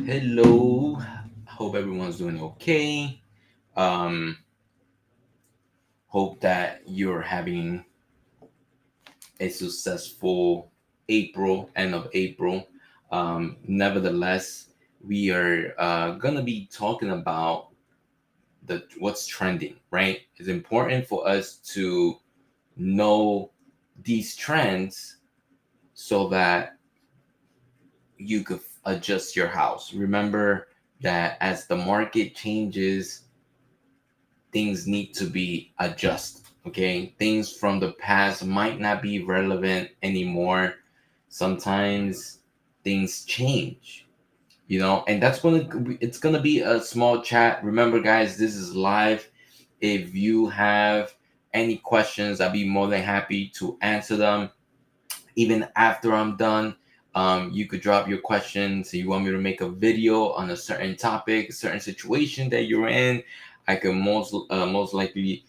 Hello, hope everyone's doing okay. Um, Hope that you're having a successful April, end of April. Nevertheless, we are gonna be talking about the what's trending, right? It's important for us to know these trends so that you could adjust your house. Remember that as the market changes, things need to be adjusted. Okay, things from the past might not be relevant anymore. Sometimes things change, and it's gonna be a small chat. Remember, guys, this is live. If you have any questions, I'll be more than happy to answer them even after I'm done. You could drop your questions. You want me to make a video on a certain topic, a certain situation that you're in, I can most likely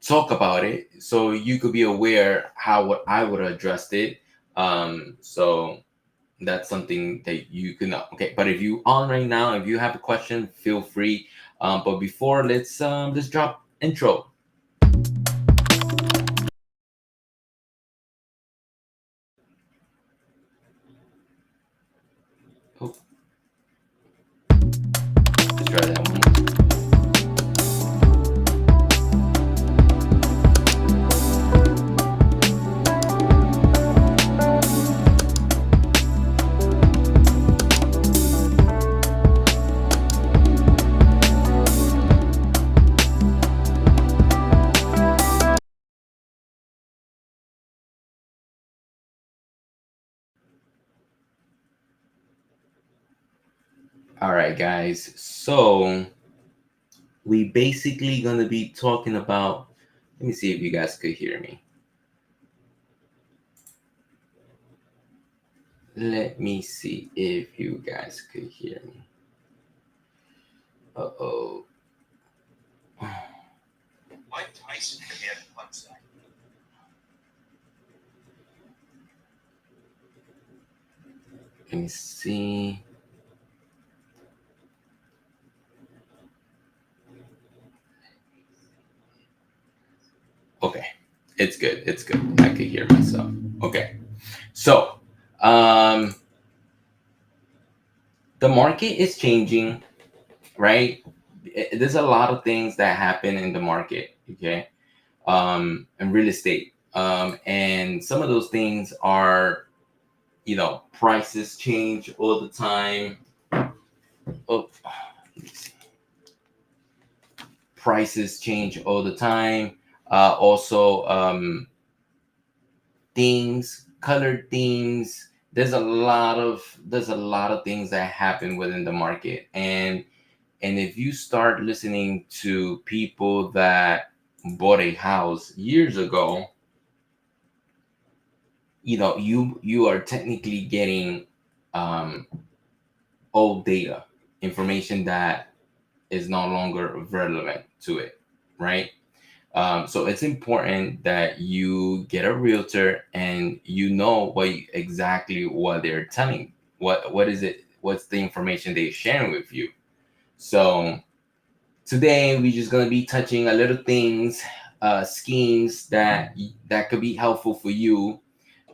talk about it so you could be aware how what I would address it. So that's something that you can know. Okay, but if you on right now, if you have a question, feel free. But before, let's drop intro. Oh, let's try that one. All right, guys. So we basically gonna be talking about. Let me see if you guys could hear me. Let me see if you guys could hear me. Uh-oh. Mike Tyson had website. Let me see. Okay. It's good. It's good. I could hear myself. Okay. So, um, the market is changing, right? There's a lot of things that happen in the market, okay? And real estate. And some of those things are, prices change all the time. Oh, let me see. Prices change all the time. Also, things, colored things. There's a lot of things that happen within the market, and if you start listening to people that bought a house years ago, you are technically getting um, old data, information that is no longer relevant to it, right? So it's important that you get a realtor and exactly what they're telling. What is it? What's the information they're sharing with you? So today we're just gonna be touching a little things, schemes that could be helpful for you.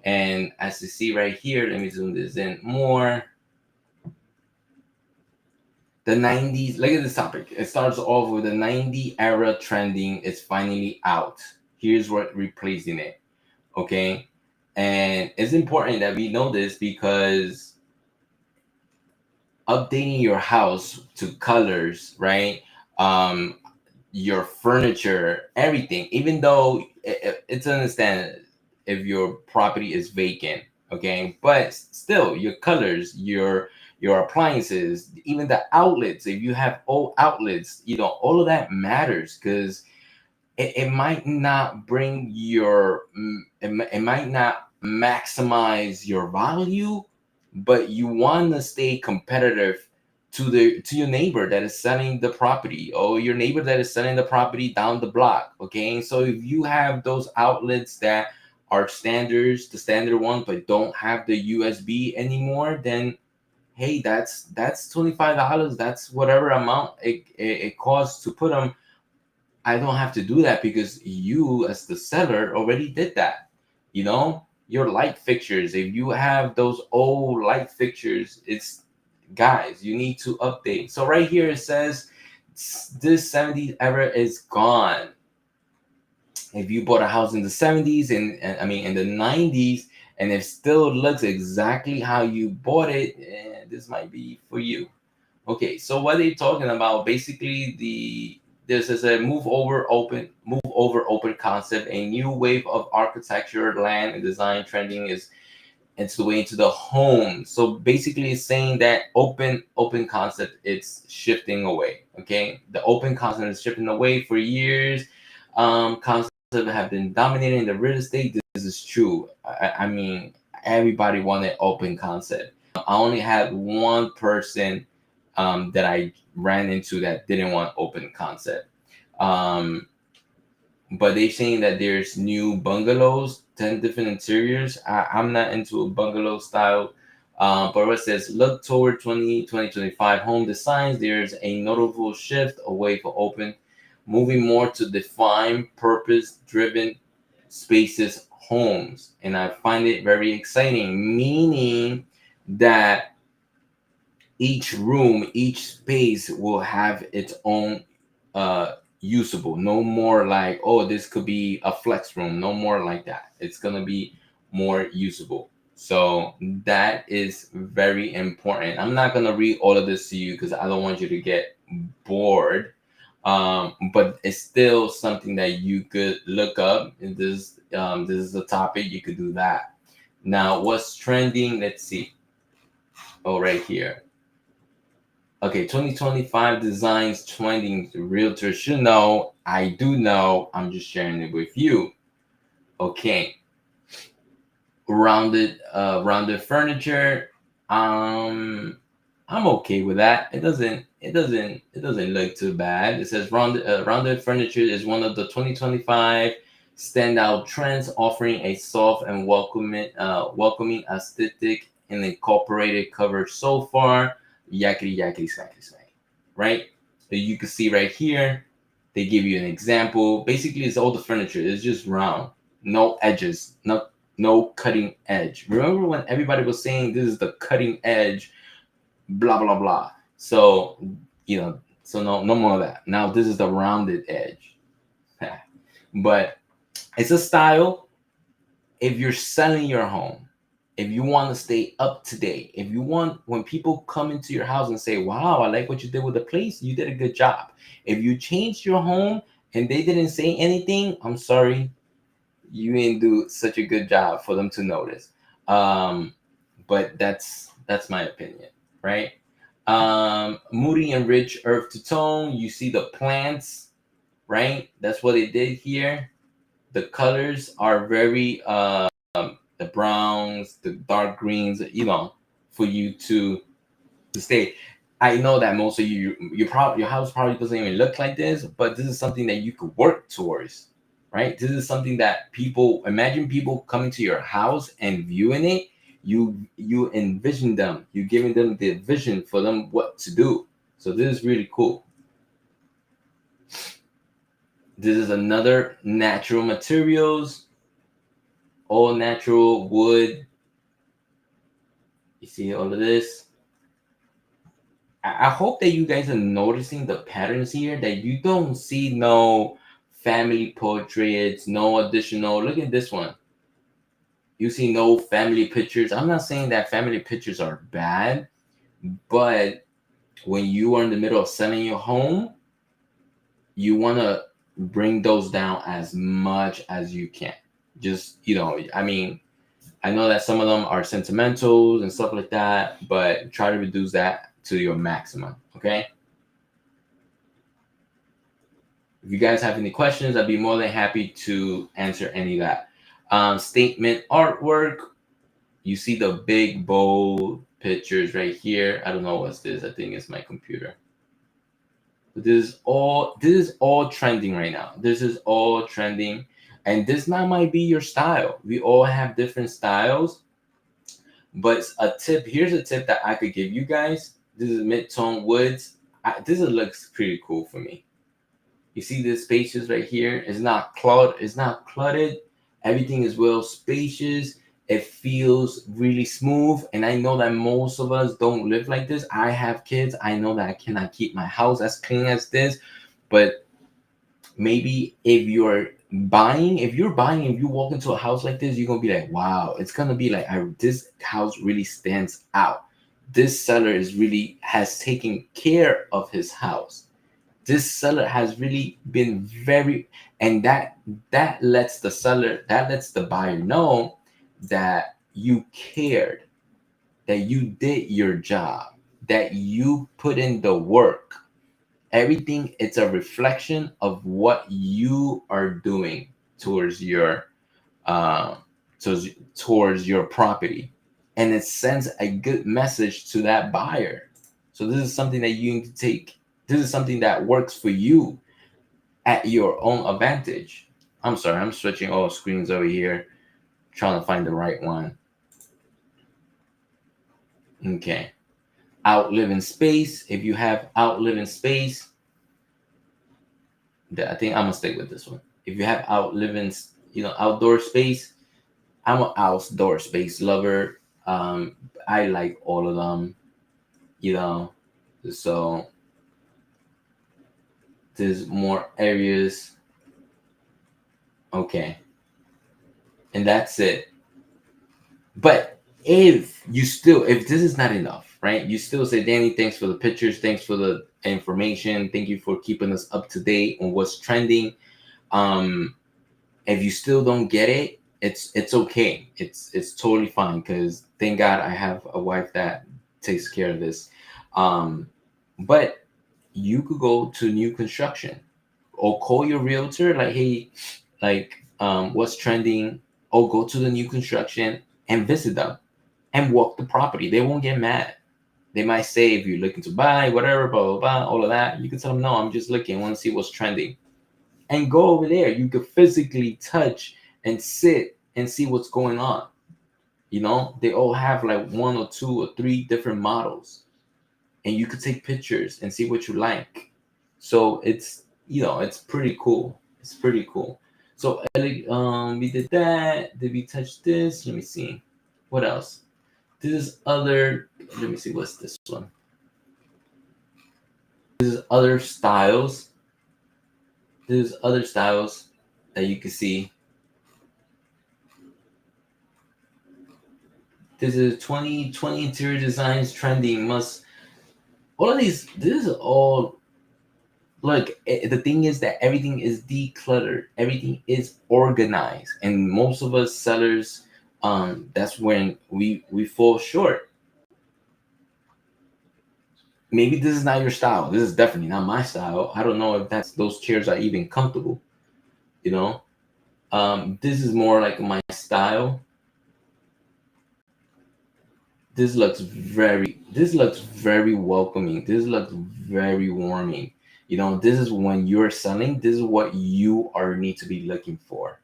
And as you see right here, let me zoom this in more. The 90s, look at this topic. It starts off with the 90 era trending is finally out. Here's what replacing it. Okay. And it's important that we know this because updating your house to colors, right? Um, your furniture, everything, even though it's understand if your property is vacant, okay, but still your colors, your appliances, even the outlets, if you have old outlets, all of that matters because it might not bring it might not maximize your value, but you want to stay competitive to your neighbor that is selling the property, or your neighbor that is selling the property down the block. Okay, so if you have those outlets that are the standard one, but don't have the USB anymore, then hey, that's $25. That's whatever amount it costs to put them. I don't have to do that because you, as the seller, already did that. You know, your light fixtures. If you have those old light fixtures, it's, guys, you need to update. So right here it says this 70s era is gone. If you bought a house in the 70s and I mean in the 90s, and it still looks exactly how you bought it, this might be for you. Okay, so what are they talking about? Basically, this is a move over open concept. A new wave of architecture, land, and design trending is it's the way into the home. So basically, it's saying that open concept, it's shifting away. Okay, the open concept is shifting away for years. Concepts have been dominating the real estate. This is true. I mean, everybody wanted open concept. I only had one person that I ran into that didn't want open concept. But they're saying that there's new bungalows, 10 different interiors. I'm not into a bungalow style. But it says, look toward 2025 home designs. There's a notable shift away from open, moving more to define purpose-driven spaces homes. And I find it very exciting, meaning that each room, each space will have its own usable. No more like, oh, this could be a flex room. No more like that. It's gonna be more usable. So that is very important. I'm not gonna read all of this to you because I don't want you to get bored. But it's still something that you could look up. And this is a topic you could do that. Now, what's trending? Let's see. Oh, right here. Okay, 2025 designs trending realtors should know. I do know. I'm just sharing it with you. Okay. Rounded furniture. I'm okay with that. It doesn't look too bad. It says rounded furniture is one of the 2025 standout trends, offering a soft and welcoming aesthetic and incorporated cover so far. Yakety yakety smacky smack. Right? So you can see right here, they give you an example. Basically, it's all the furniture. It's just round, no edges, no cutting edge. Remember when everybody was saying this is the cutting edge, blah blah blah. So so no more of that. Now this is the rounded edge. But it's a style. If you're selling your home, if you want to stay up to date, if you want, when people come into your house and say, wow, I like what you did with the place, you did a good job. If you changed your home and they didn't say anything, I'm sorry, you didn't do such a good job for them to notice. But that's my opinion, right? Moody and rich earth to tone. You see the plants, right? That's what they did here. The colors are very the browns, the dark greens, for you to stay. I know that most of your house probably doesn't even look like this, but this is something that you could work towards, right? This is something that imagine people coming to your house and viewing it. You envision them, you giving them the vision for them what to do. So this is really cool. This is another natural materials, all natural wood. You see all of this. I hope that you guys are noticing the patterns here, that you don't see no family portraits, no additional. Look at this one. You see no family pictures. I'm not saying that family pictures are bad, but when you are in the middle of selling your home, you want to bring those down as much as you can. Just, I mean, I know that some of them are sentimentals and stuff like that, but try to reduce that to your maximum, okay? If you guys have any questions, I'd be more than happy to answer any of that. Statement artwork. You see the big, bold pictures right here. I don't know what's this. I think it's my computer. But this is all trending right now. This is all trending. And this now might be your style. We all have different styles. But here's a tip that I could give you guys. This is mid-tone woods. This looks pretty cool for me. You see the spacious right here? It's not cluttered. Everything is well spacious. It feels really smooth. And I know that most of us don't live like this. I have kids. I know that I cannot keep my house as clean as this. But maybe if you walk into a house like this, you're gonna be like, wow, it's gonna be like, this house really stands out. This seller has taken care of his house. This seller has really been very, and that lets the buyer know that you cared, that you did your job, that you put in the work. Everything, it's a reflection of what you are doing towards your uh, towards your property, and it sends a good message to that buyer. So this is something that you need to take. This is something that works for you at your own advantage. I'm sorry, I'm switching all screens over here, trying to find the right one. Okay. Outlive in space. If you have outlive in space, I think I'm gonna stick with this one. If you have outlive in, outdoor space, I'm an outdoor space lover. I like all of them, so there's more areas. Okay. And that's it. But if this is not enough, right? You still say, Dany, thanks for the pictures, thanks for the information, thank you for keeping us up to date on what's trending. If you still don't get it, it's okay. It's totally fine, because thank God I have a wife that takes care of this. But you could go to new construction or call your realtor, like, hey, what's trending, or go to the new construction and visit them and walk the property. They won't get mad. They might say, if you're looking to buy, whatever, blah, blah, blah, all of that, you can tell them, no, I'm just looking, I want to see what's trending. And go over there. You could physically touch and sit and see what's going on. They all have like 1 or 2 or 3 different models. And you could take pictures and see what you like. So it's pretty cool. It's pretty cool. So we did that. Did we touch this? Let me see. What else? This is other. Let me see. What's this one? This is other styles. This is other styles that you can see. This is 2020 interior designs trending. All of these. This is all. Look, the thing is that everything is decluttered. Everything is organized, and most of us sellers, that's when we fall short. Maybe this is not your style. This is definitely not my style. I don't know if those chairs are even comfortable. This is more like my style. This looks very welcoming. This looks very warming. This is when you're selling. This is what you need to be looking for.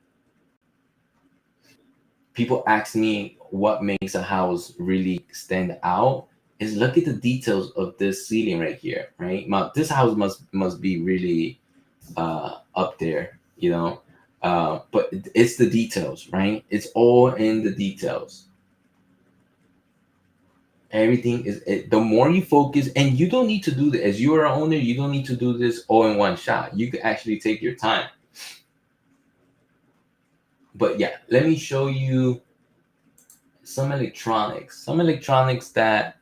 People ask me what makes a house really stand out. Is look at the details of this ceiling right here, right? This house must be really up there, but it's the details, right? It's all in the details. Everything is the more you focus, and you don't need to do this as you are an owner. You don't need to do this all in one shot. You can actually take your time. But yeah, let me show you some electronics that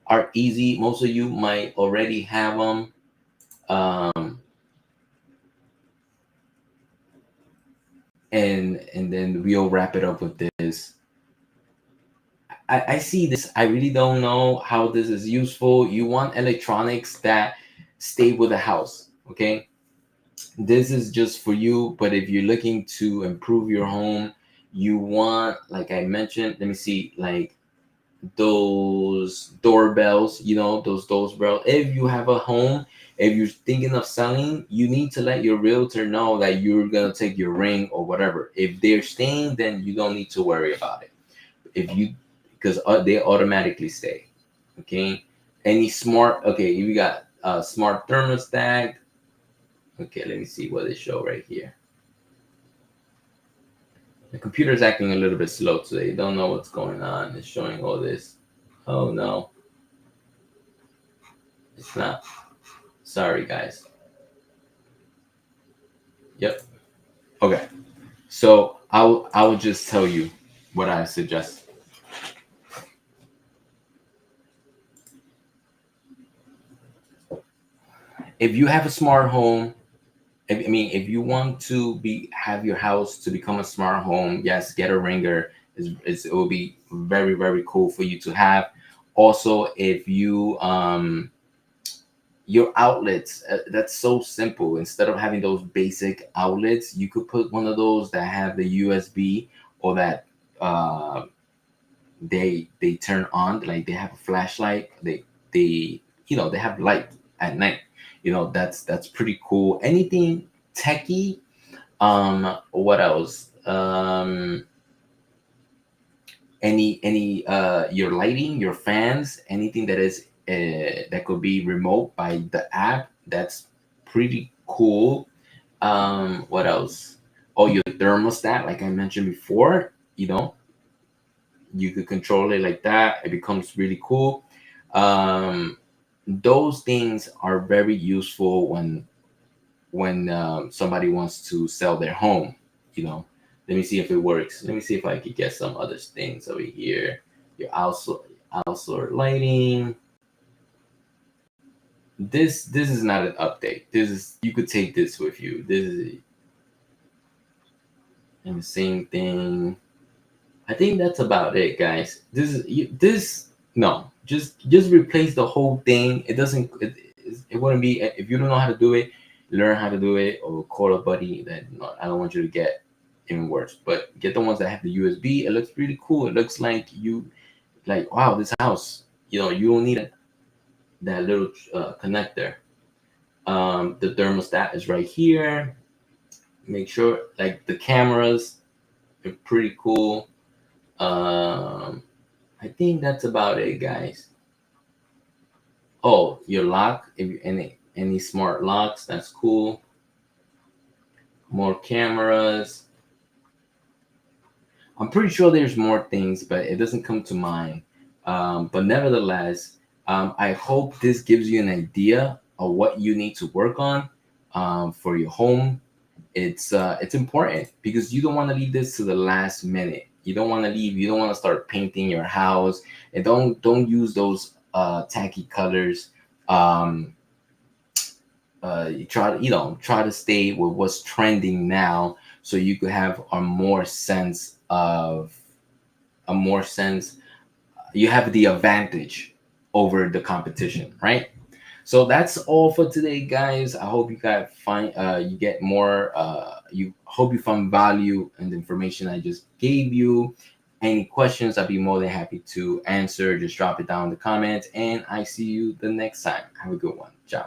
are easy. Most of you might already have them. And then we'll wrap it up with this. I see this. I really don't know how this is useful. You want electronics that stay with the house, okay? This is just for you, but if you're looking to improve your home, you want, like I mentioned, let me see, like those doorbells, those doorbells. If you have a home, if you're thinking of selling, you need to let your realtor know that you're going to take your ring or whatever. If they're staying, then you don't need to worry about it. because they automatically stay. Okay, any smart, okay, you got smart thermostat. Okay, let me see what they show right here. The computer's acting a little bit slow today. Don't know what's going on. It's showing all this. Oh no, it's not. Sorry guys. Yep. Okay, so I will just tell you what I suggest. If you have a smart home, if you want to have your house to become a smart home, yes, get a ringer. It will be very, very cool for you to have. Also, if you your outlets, that's so simple. Instead of having those basic outlets, you could put one of those that have the USB, or that uh, they turn on, like they have a flashlight. They they have light at night. That's pretty cool. Anything techie. What else? Any your lighting, your fans, anything that is that could be remote by the app. That's pretty cool. What else? Oh, your thermostat, like I mentioned before. You could control it like that. It becomes really cool. Um, those things are very useful when somebody wants to sell their home. Let me see if it works. Let me see if I could get some other things over here. Your outdoor lighting. This is not an update. This is, you could take this with you. This is and the same thing. I think that's about it, guys. This no, just replace the whole thing. It doesn't. It wouldn't be, if you don't know how to do it. Learn how to do it, or call a buddy. That, no, I don't want you to get even worse. But get the ones that have the USB. It looks really cool. It looks like wow, this house. You don't need that little connector. The thermostat is right here. Make sure, like, the cameras are pretty cool. I think that's about it, guys. Oh, your lock, if any smart locks, that's cool. More cameras. I'm pretty sure there's more things, but it doesn't come to mind. But nevertheless, I hope this gives you an idea of what you need to work on for your home. It's important, because you don't want to leave this to the last minute. You don't want to leave. You don't want to start painting your house, and don't use those tacky colors. You try to stay with what's trending now, so you could have a more sense. You have the advantage over the competition, right? So that's all for today, guys. I hope you guys you get more. You hope you found value in the information I just gave you. Any questions, I'd be more than happy to answer. Just drop it down in the comments, and I see you the next time. Have a good one. Ciao.